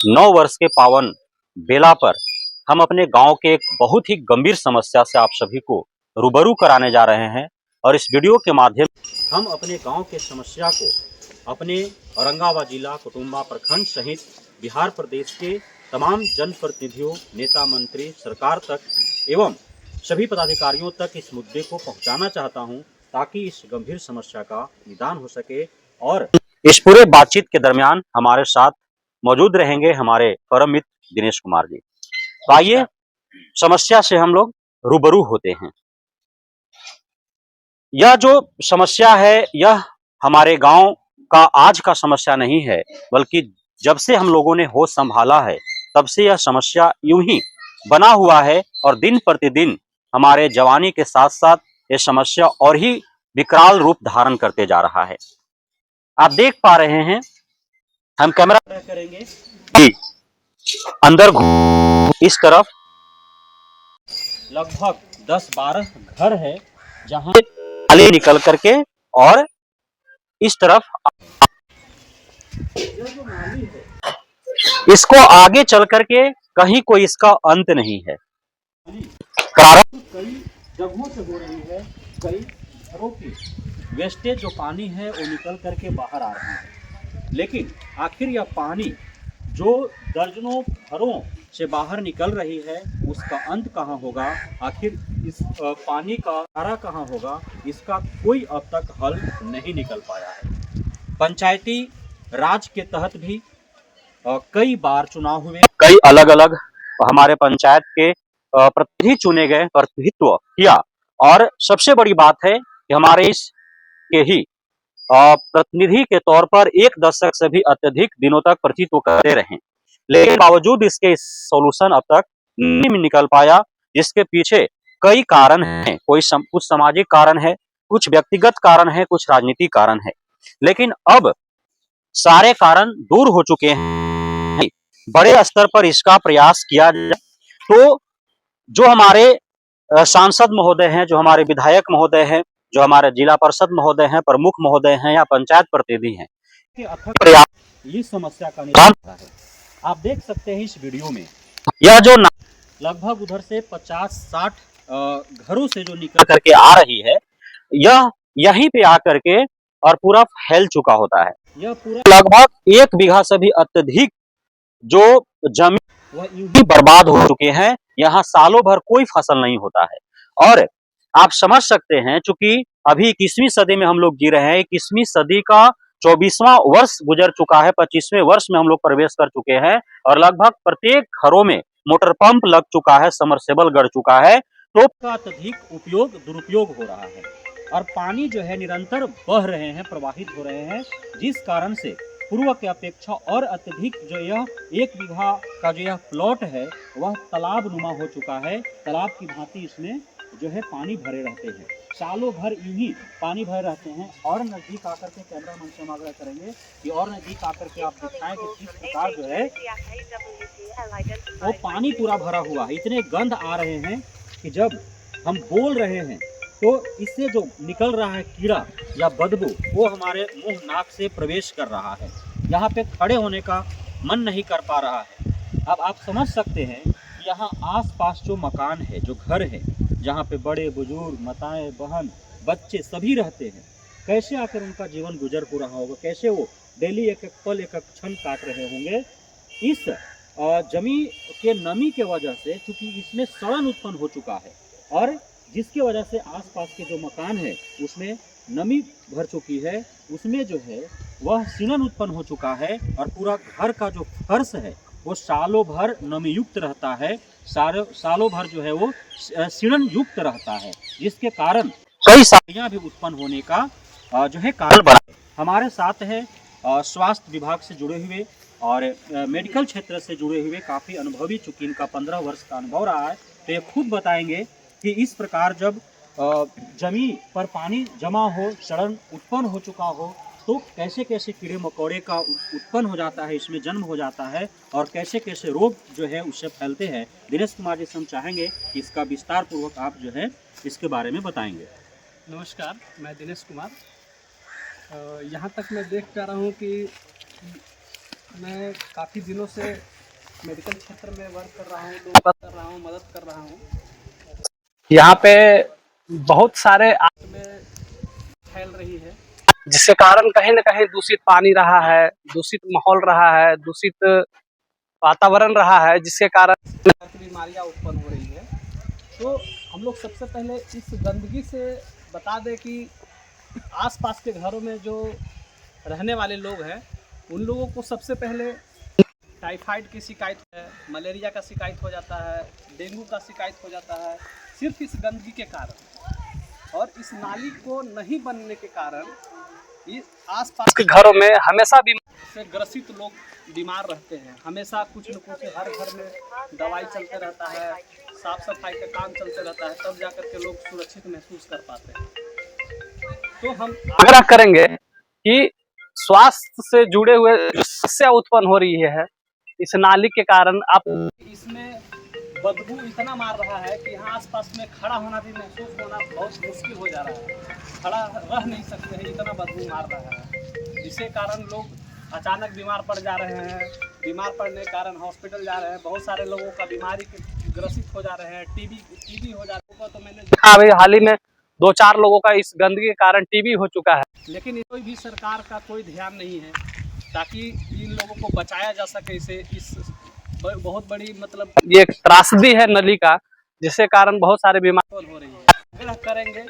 9 वर्ष के पावन बेला पर हम अपने गांव के एक बहुत ही गंभीर समस्या से आप सभी को रूबरू कराने जा रहे हैं। और इस वीडियो के माध्यम हम अपने गांव के समस्या को अपने औरंगाबाद जिला कुटुंबा प्रखंड सहित बिहार प्रदेश के तमाम जनप्रतिनिधियों, नेता, मंत्री, सरकार तक एवं सभी पदाधिकारियों तक इस मुद्दे को पहुंचाना चाहता हूं, ताकि इस गंभीर समस्या का निदान हो सके। और इस पूरे बातचीत के दरमियान हमारे साथ मौजूद रहेंगे हमारे परम मित्र दिनेश कुमार जी। तो आइए समस्या से हम लोग रूबरू होते हैं। यह जो समस्या है, यह हमारे गांव का आज का समस्या नहीं है, बल्कि जब से हम लोगों ने होश संभाला है तब से यह समस्या यूं ही बना हुआ है। और दिन प्रतिदिन हमारे जवानी के साथ साथ ये समस्या और ही विकराल रूप धारण करते जा रहा है। आप देख पा रहे हैं, हम कैमरा करेंगे कि अंदर इस तरफ लगभग 10-12 घर है, जहां नाली निकल करके और इस तरफ जो नाली है, इसको आगे चल करके कहीं कोई इसका अंत नहीं है। प्रारंभ कई जगहों से हो रही है, कई घरों की वेस्टेज जो पानी है वो निकल करके बाहर आ रही है। लेकिन आखिर यह पानी जो दर्जनों घरों से बाहर निकल रही है, उसका अंत कहाँ होगा? आखिर इस पानी का धारा कहाँ होगा? इसका कोई अब तक हल नहीं निकल पाया है। पंचायती राज के तहत भी कई बार चुनाव हुए, कई अलग अलग हमारे पंचायत के प्रतिनिधि चुने गए, प्रतिनिधित्व किया। और सबसे बड़ी बात है कि हमारे इस के ही प्रतिनिधि के तौर पर 1 दशक से भी अत्यधिक दिनों तक प्रतिनिधित्व करते रहे, लेकिन बावजूद इसके सॉल्यूशन अब तक नहीं निकल पाया, जिसके पीछे कई कारण हैं। कुछ सामाजिक कारण है, कुछ व्यक्तिगत कारण है, कुछ राजनीतिक कारण है। लेकिन अब सारे कारण दूर हो चुके हैं। बड़े स्तर पर इसका प्रयास किया जाए तो जो हमारे सांसद महोदय हैं, जो हमारे विधायक महोदय हैं, जो हमारे जिला परिषद महोदय हैं, प्रमुख महोदय हैं या पंचायत प्रतिनिधि हैं, अथक प्रयास इस समस्या का निदान है। आप देख सकते हैं इस वीडियो में, यह जो लगभग उधर से 50-60 घरों से जो निकल करके आ रही है, यह यहीं पे आकर के और पूरा फैल चुका होता है। यह पूरा लगभग 1 बीघा से भी अत्यधिक जो जमीन वह यूं ही बर्बाद हो चुके हैं। यहाँ सालों भर कोई फसल नहीं होता है। और आप समझ सकते हैं, चूंकि अभी 21वीं सदी में हम लोग जी रहे हैं, 21वीं सदी का 24वां वर्ष गुजर चुका है, 25वें वर्ष में हम लोग प्रवेश कर चुके हैं और लगभग प्रत्येक घरों में मोटर पंप लग चुका है, समरसेबल गड़ चुका है। तो का अत्यधिक उपयोग दुरुपयोग हो रहा है और पानी जो है निरंतर बह रहे हैं, प्रवाहित हो रहे हैं, जिस कारण से पूर्व की अपेक्षा और अत्यधिक जो यह 1 बीघा का जो यह प्लॉट है वह तालाब नुमा हो चुका है। तालाब की भांति इसमें जो है पानी भरे रहते हैं, सालों भर यूं ही पानी भरे रहते हैं। और नजदीक आकर के कैमरा मैन से हम आग्रह करेंगे कि और नजदीक आकर के आप दिखाएं कि किस प्रकार जो है वो पानी पूरा भरा हुआ है। इतने गंध आ रहे हैं कि जब हम बोल रहे हैं तो इससे जो निकल रहा है कीड़ा या बदबू, वो हमारे मुंह नाक से प्रवेश कर रहा है। यहाँ पे खड़े होने का मन नहीं कर पा रहा है। अब आप समझ सकते हैं, यहाँ आसपास जो मकान है, जो घर है, जहाँ पे बड़े बुजुर्ग, माताएं, बहन, बच्चे सभी रहते हैं, कैसे आकर उनका जीवन गुजर हो रहा होगा, कैसे वो डेली एक एक पल, एक एक क्षण काट रहे होंगे। इस जमीन के नमी के वजह से, चूँकि इसमें सड़न उत्पन्न हो चुका है और जिसकी वजह से आसपास के जो मकान है उसमें नमी भर चुकी है, उसमें जो है वह सीलन उत्पन्न हो चुका है और पूरा घर का जो फर्श है वो सालों भर नमी युक्त रहता है, सालों भर जो है वो सीलन युक्त रहता है, जिसके कारण कई सारियाँ भी उत्पन्न होने का जो है कारण बना है। हमारे साथ है स्वास्थ्य विभाग से जुड़े हुए और मेडिकल क्षेत्र से जुड़े हुए काफ़ी अनुभवी, चूँकि इनका 15 वर्ष का अनुभव रहा है, तो ये खुद बताएंगे कि इस प्रकार जब जमीन पर पानी जमा हो, सड़न उत्पन्न हो चुका हो, तो कैसे कैसे कीड़े मकोड़े का उत्पन्न हो जाता है, इसमें जन्म हो जाता है और कैसे कैसे रोग जो है उससे फैलते हैं। दिनेश कुमार जी से हम चाहेंगे कि इसका विस्तार पूर्वक आप जो है इसके बारे में बताएंगे। नमस्कार, मैं दिनेश कुमार। यहाँ तक मैं देख पा रहा हूँ कि मैं काफ़ी दिनों से मेडिकल क्षेत्र में वर्क कर रहा हूँ, लोगों का कर रहा हूँ, मदद कर रहा हूँ। यहाँ पे बहुत सारे में फैल रही है, जिसके कारण कहीं न कहीं दूषित पानी रहा है, दूषित माहौल रहा है, दूषित वातावरण रहा है, जिसके कारण बीमारियाँ उत्पन्न हो रही है। तो हम लोग सबसे पहले इस गंदगी से बता दें कि आसपास के घरों में जो रहने वाले लोग हैं, उन लोगों को सबसे पहले टाइफाइड की शिकायत है, मलेरिया का शिकायत हो जाता है, डेंगू का शिकायत हो जाता है, सिर्फ इस गंदगी के कारण। और इस नाली को नहीं बनने के कारण इस आसपास के घरों में हमेशा बीमारी से ग्रसित लोग बीमार रहते हैं। हमेशा कुछ न कुछ हर घर में दवाई चलते रहता है, साफ सफाई का काम चलते रहता है, तब जाकर के लोग सुरक्षित महसूस कर पाते हैं। तो हम आग्रह करेंगे कि स्वास्थ्य से जुड़े हुए जो समस्या उत्पन्न हो रही है इस नाली के कारण, आप इसमें बदबू इतना मार रहा है कि यहाँ आसपास में खड़ा होना भी महसूस होना बहुत मुश्किल हो जा रहा है। खड़ा रह नहीं सकते हैं, इतना बदबू मार रहा है, जिसके कारण लोग अचानक बीमार पड़ जा रहे हैं। बीमार पड़ने के कारण हॉस्पिटल जा रहे हैं। बहुत सारे लोगों का बीमारी के ग्रसित हो जा रहे हैं, टीबी हो जाता है। तो मैंने देखा अभी हाल ही में 2-4 लोगों का इस गंदगी के कारण टीबी हो चुका है, लेकिन कोई भी सरकार का कोई ध्यान नहीं है ताकि इन लोगों को बचाया जा सके। इसे इस बहुत बड़ी मतलब ये एक त्रासदी है नली का, जिसके कारण बहुत सारे बीमारी हो रही है। आग्रह करेंगे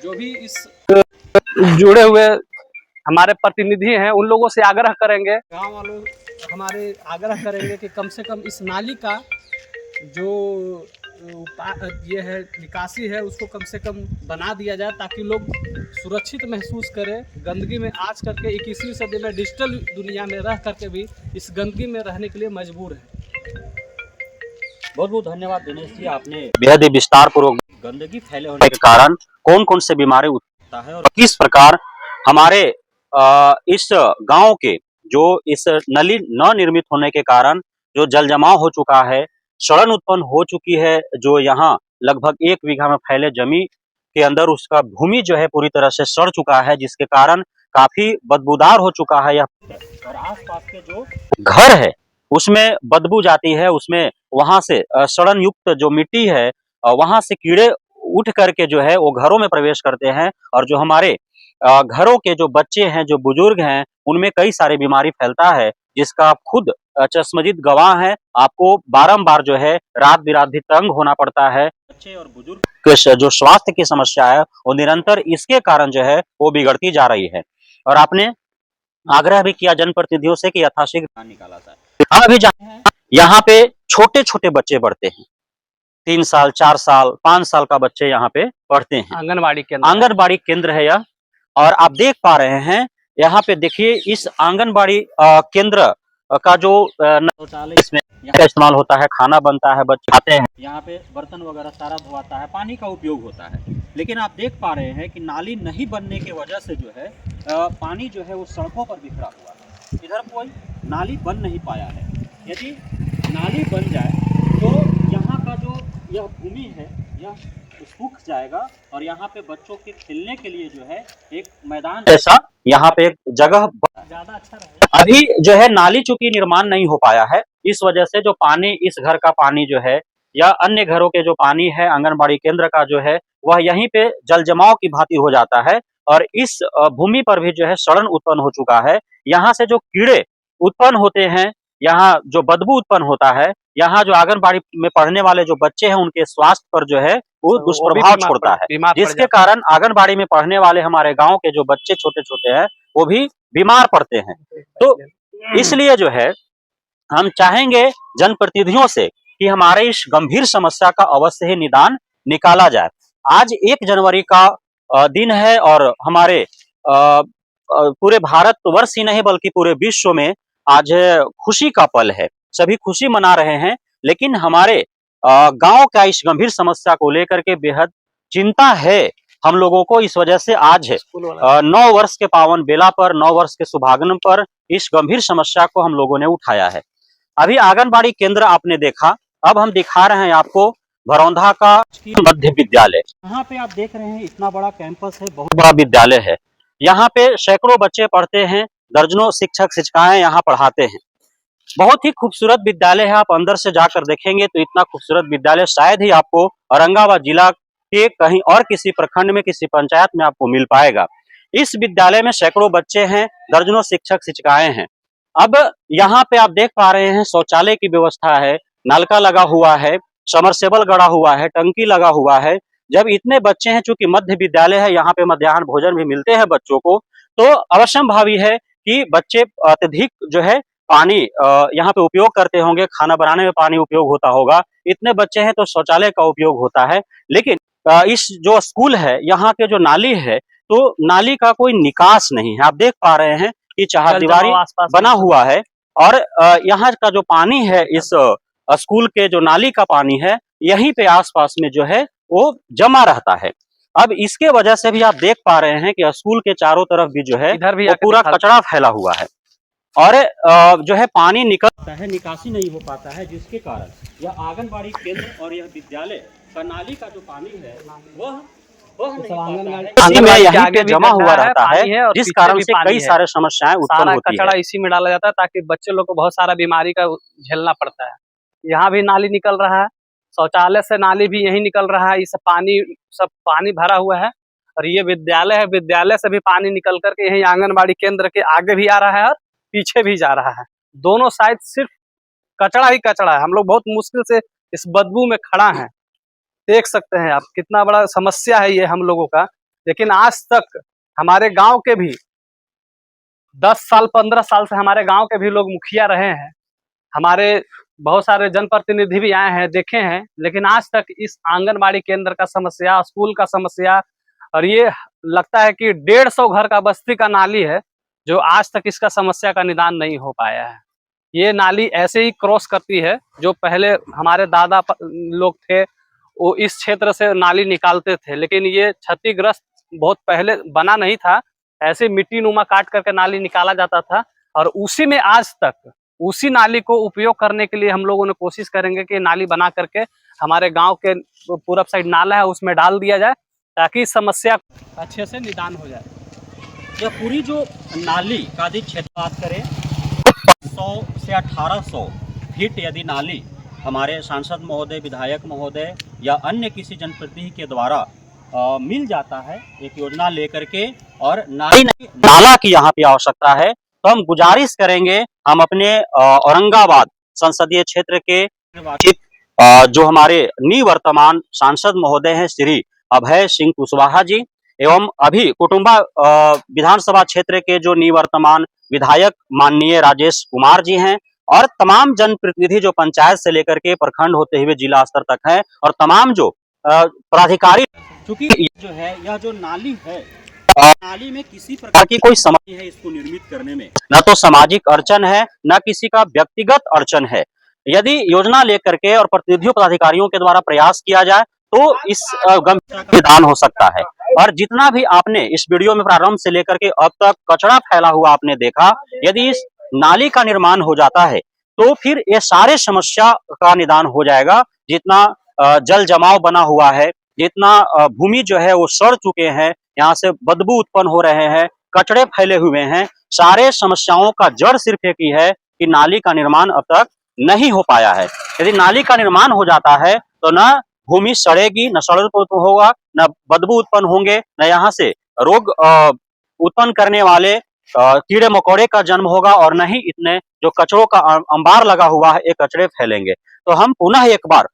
जो भी इस जुड़े हुए हमारे प्रतिनिधि हैं, उन लोगों से आग्रह करेंगे, गांव वालों हमारे आग्रह करेंगे कि कम से कम इस नाली का जो ये है निकासी है उसको कम से कम बना दिया जाए, ताकि लोग सुरक्षित महसूस करें। गंदगी में आज करके 21वीं सदी में डिजिटल दुनिया में रह करके भी इस गंदगी में रहने के लिए मजबूर है। बहुत बहुत धन्यवाद दिनेश जी, आपने बेहद ही विस्तार पूर्वक गंदगी फैले होने के कारण कौन कौन से बीमारी उत्पन्न है और किस प्रकार हमारे इस गांव के जो इस नली न निर्मित होने के कारण जो जल जमाव हो चुका है, सड़न उत्पन्न हो चुकी है, जो यहाँ लगभग 1 बीघा में फैले जमीन के अंदर उसका भूमि जो है पूरी तरह से सड़ चुका है, जिसके कारण काफी बदबूदार हो चुका है यह। और आसपास के जो घर है उसमें बदबू जाती है, उसमें वहां से सड़न युक्त जो मिट्टी है वहां से कीड़े उठ करके जो है वो घरों में प्रवेश करते हैं, और जो हमारे घरों के जो बच्चे हैं, जो बुजुर्ग हैं, उनमें कई सारे बीमारी फैलता है, जिसका आप खुद चश्मदीद गवाह हैं। आपको बारंबार जो है रात बिरात भी तंग होना पड़ता है। बच्चे और बुजुर्ग के जो स्वास्थ्य की समस्या है वो निरंतर इसके कारण जो है वो बिगड़ती जा रही है। और आपने आग्रह भी किया जनप्रतिनिधियों से कि यथाशीघ्र निकाला जाए। हम अभी जानते हैं यहाँ पे छोटे छोटे बच्चे पढ़ते हैं, 3 साल 4 साल 5 साल का बच्चे यहाँ पे पढ़ते हैं। आंगनबाड़ी केंद्र है यह, और आप देख पा रहे हैं यहाँ पे देखिए इस आंगनबाड़ी केंद्र का जो शौचालय इसमें यहाँ का इस्तेमाल होता है, खाना बनता है, बच्चे खाते हैं, यहाँ पे बर्तन वगैरह सारा धोता है, पानी का उपयोग होता है। लेकिन आप देख पा रहे हैं कि नाली नहीं बनने की वजह से जो है पानी जो है वो सड़कों पर बिखरा हुआ है। इधर कोई नाली बन नहीं पाया है। यदि नाली बन जाए तो यहाँ का जो यह भूमि है यह सूख जाएगा, और यहाँ पे बच्चों के खेलने के लिए जो है एक मैदान जैसा यहाँ पे एक जगह ज्यादा अच्छा रहेगा। अभी जो है नाली चूंकि निर्माण नहीं हो पाया है, इस वजह से जो पानी इस घर का पानी जो है या अन्य घरों के जो पानी है आंगनबाड़ी केंद्र का जो है वह यहीं पे जल जमाव की भांति हो जाता है, और इस भूमि पर भी जो है सड़न उत्पन्न हो चुका है। यहाँ से जो कीड़े उत्पन्न होते हैं, यहाँ जो बदबू उत्पन्न होता है, यहाँ जो आंगनबाड़ी में पढ़ने वाले जो बच्चे हैं उनके स्वास्थ्य पर जो है वो दुष्प्रभाव छोड़ता है, जिसके कारण आंगनबाड़ी में पढ़ने वाले हमारे गांव के जो बच्चे छोटे छोटे हैं वो भी बीमार पड़ते हैं। तो इसलिए जो है हम चाहेंगे जनप्रतिनिधियों से कि हमारे इस गंभीर समस्या का अवश्य ही निदान निकाला जाए। आज 1 जनवरी का दिन है, और हमारे पूरे भारतवर्ष ही नहीं बल्कि पूरे विश्व में आज खुशी का पल है, सभी खुशी मना रहे हैं। लेकिन हमारे गांव का इस गंभीर समस्या को लेकर के बेहद चिंता है हम लोगों को। इस वजह से आज 9 वर्ष के पावन बेला पर, 9 वर्ष के शुभागमन पर इस गंभीर समस्या को हम लोगों ने उठाया है। अभी आंगनबाड़ी केंद्र आपने देखा, अब हम दिखा रहे हैं आपको भरौंधा का मध्य विद्यालय। यहाँ पे आप देख रहे हैं इतना बड़ा कैंपस है, बहुत बड़ा विद्यालय है। यहाँ पे सैकड़ों बच्चे पढ़ते हैं, दर्जनों शिक्षक शिक्षिकाएं यहाँ पढ़ाते हैं। बहुत ही खूबसूरत विद्यालय है। आप अंदर से जाकर देखेंगे तो इतना खूबसूरत विद्यालय शायद ही आपको औरंगाबाद जिला के कहीं और किसी प्रखंड में, किसी पंचायत में आपको मिल पाएगा। इस विद्यालय में सैकड़ों बच्चे हैं, दर्जनों शिक्षक शिक्षिकाएं हैं। अब यहाँ पे आप देख पा रहे हैं शौचालय की व्यवस्था है, नलका लगा हुआ है, समरसेबल गड़ा हुआ है, टंकी लगा हुआ है। जब इतने बच्चे हैं, चूंकि मध्य विद्यालय है, यहाँ पे मध्याह्न भोजन भी मिलते हैं बच्चों को, तो अवश्यंभावी है कि बच्चे अत्यधिक जो है पानी यहाँ पे उपयोग करते होंगे, खाना बनाने में पानी उपयोग होता होगा। इतने बच्चे हैं तो शौचालय का उपयोग होता है। लेकिन इस जो स्कूल है, यहाँ के जो नाली है, तो नाली का कोई निकास नहीं है। आप देख पा रहे हैं कि चहारदीवारी बना हुआ है और यहाँ का जो पानी है, इस स्कूल के जो नाली का पानी है, यहीं पे आसपास में जो है वो जमा रहता है। अब इसके वजह से भी आप देख पा रहे हैं कि स्कूल के चारों तरफ भी जो है वो पूरा कचरा फैला हुआ है और जो है पानी निकलता है, निकासी नहीं हो पाता है, जिसके कारण यह आंगनबाड़ी केंद्र और यह विद्यालय का नाली का जो पानी है वह नहीं पाता है। इसी में यहीं पे जमा हुआ रहता है, जिस कारण से कई सारे समस्याएं उत्पन्न होती है। कचरा इसी में डाला जाता है ताकि बच्चे लोग को बहुत सारा बीमारी का झेलना पड़ता है। यहाँ भी नाली निकल रहा है, शौचालय से नाली भी यही निकल रहा है। इस सब पानी भरा हुआ है और ये विद्यालय है, विद्यालय से भी पानी निकल करके यही आंगनबाड़ी केंद्र के आगे भी आ रहा है और पीछे भी जा रहा है। दोनों साइड सिर्फ कचरा ही कचरा है। हम लोग बहुत मुश्किल से इस बदबू में खड़ा हैं। देख सकते हैं आप कितना बड़ा समस्या है ये हम लोगों का। लेकिन आज तक हमारे गांव के भी 10 साल 15 साल से हमारे गांव के भी लोग मुखिया रहे हैं, हमारे बहुत सारे जनप्रतिनिधि भी आए हैं, देखे हैं, लेकिन आज तक इस आंगनबाड़ी केंद्र का समस्या, स्कूल का समस्या और ये लगता है कि 150 घर का बस्ती का नाली है जो आज तक इसका समस्या का निदान नहीं हो पाया है। ये नाली ऐसे ही क्रॉस करती है। जो पहले हमारे दादा लोग थे वो इस क्षेत्र से नाली निकालते थे, लेकिन ये क्षतिग्रस्त बहुत पहले बना नहीं था, ऐसे मिट्टी नुमा काट करके नाली निकाला जाता था और उसी में आज तक उसी नाली को उपयोग करने के लिए हम लोगों ने कोशिश करेंगे कि नाली बना करके हमारे गांव के पूरब साइड नाला है उसमें डाल दिया जाए ताकि समस्या अच्छे से निदान हो जाए। यह पूरी जो नाली का यदि क्षेत्र बात करें 100 से 1800 फीट यदि नाली हमारे सांसद महोदय, विधायक महोदय या अन्य किसी जनप्रतिनिधि के द्वारा मिल जाता है एक योजना लेकर के और नाला की यहाँ पे आवश्यकता है, तो हम गुजारिश करेंगे, हम अपने औरंगाबाद संसदीय क्षेत्र के निर्वाचित जो हमारे निवर्तमान सांसद महोदय हैं श्री अभय सिंह कुशवाहा जी एवं अभी कुटुंबा विधानसभा क्षेत्र के जो निवर्तमान विधायक माननीय राजेश कुमार जी हैं और तमाम जनप्रतिनिधि जो पंचायत से लेकर के प्रखंड होते हुए जिला स्तर तक है और तमाम जो पदाधिकारी, क्योंकि जो है यह जो नाली है, नाली में किसी प्रकार की कोई समस्या है इसको निर्मित करने में, न तो सामाजिक अड़चन है न किसी का व्यक्तिगत अड़चन है। यदि योजना लेकर के और प्रतिनिधियों पदाधिकारियों के द्वारा प्रयास किया जाए तो इस गंभीरता का निदान हो सकता है। और जितना भी आपने इस वीडियो में प्रारंभ से लेकर के अब तक कचरा फैला हुआ आपने देखा, यदि इस नाली का निर्माण हो जाता है तो फिर ये सारे समस्या का निदान हो जाएगा। जितना जल जमाव बना हुआ है, जितना भूमि जो है वो सड़ चुके हैं, यहाँ से बदबू उत्पन्न हो रहे हैं, कचरे फैले हुए हैं, सारे समस्याओं का जड़ सिर्फ एक ही है कि नाली का निर्माण अब तक नहीं हो पाया है। यदि नाली का निर्माण हो जाता है तो न भूमि सड़ेगी, न सड़न होगा, न बदबू उत्पन्न होंगे, न यहाँ से रोग उत्पन्न करने वाले कीड़े मकोड़े का जन्म होगा और न ही इतने जो कचरों का अंबार लगा हुआ है ये कचरे फैलेंगे। तो हम पुनः एक बार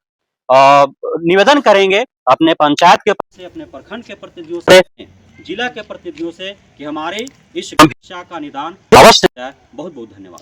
निवेदन करेंगे अपने पंचायत के से, अपने प्रखंड के प्रतिनिधियों से, जिला के प्रतिनिधियों से कि हमारे इस समस्या का निदान अवश्य है। बहुत बहुत धन्यवाद।